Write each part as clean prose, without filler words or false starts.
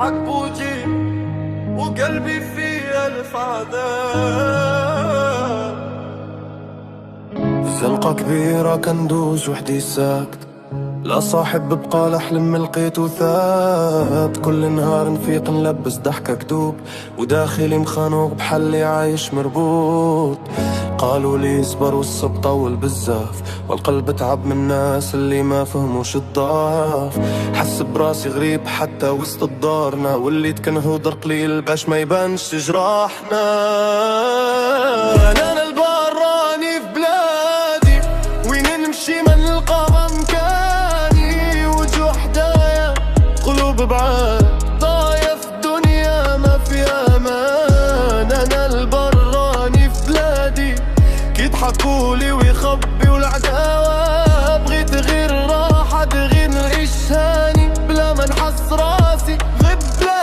يضحك بوجي وقلبي فيه ألف عذاب. زنقة كبيرة كندوز وحدي ساكت، لا صاحب ببقى لحلم لقيته ثابت. كل نهار نفيق نلبس ضحكة كدوب وداخلي مخانوق بحلي عايش مربوط. قالوا لي اصبر والصب طول بزاف، والقلب تعب من الناس اللي ما فهموش الضعف. حس براسي غريب حتى وسط الدارنا، واللي تكنهو قليل باش ما يبانش جراحنا. انا البراني في بلادي وين نمشي ما نلقى مكاني، وجوه حدايا قلوب بعاد ضايع في الدنيا ما فيها امان. انا البراني في بلادي يضحكولي ويخبي والعداوة، بغيت غير راحة غير نعيش هاني بلا ما نحس راسي غير بلادي.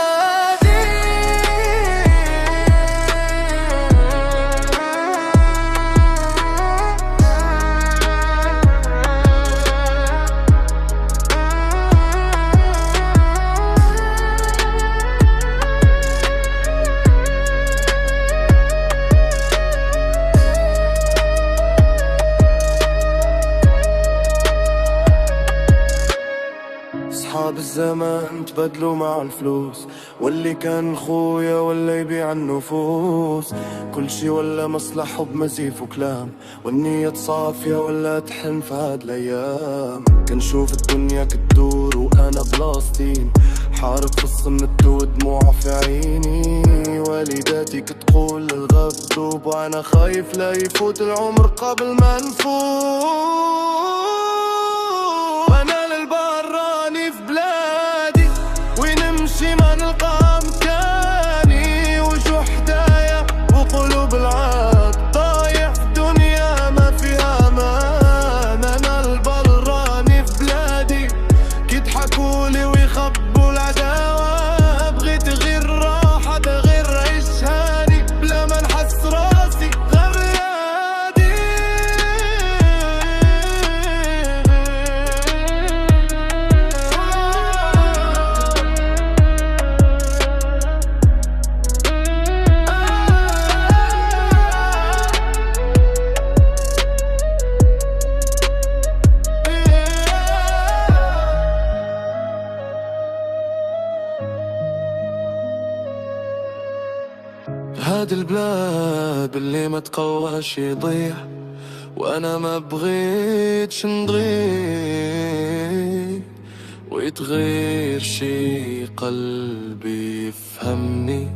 أصحاب الزمان تبدلوا مع الفلوس، واللي كان خويا ولا يبيع النفوس. كل شي ولا مصلحة بمزيف وكلام، والنية صافية ولا تحن في هاد الأيام. كنشوف الدنيا كتدور وأنا بلاصتين، حارب في الصمت ودموع في عيني. والداتي كتقول للغاب دوب، وأنا خايف لا يفوت العمر قبل ما نفوت. ونمشي ما نلقى مكاني، وجوه حدايا وقلوب العاد ضايع في الدنيا ما فيها امان. انا البراني في بلادي كيضحكولي ويخبوا العداوة، بغيت غير راحة غير عيش هاني بلا ما نحس راسي غير بلادي. هاد البلاد اللي ما تقواش يضيع، وانا ما بغيتش نضيع. ويتغير شي قلبي يفهمني،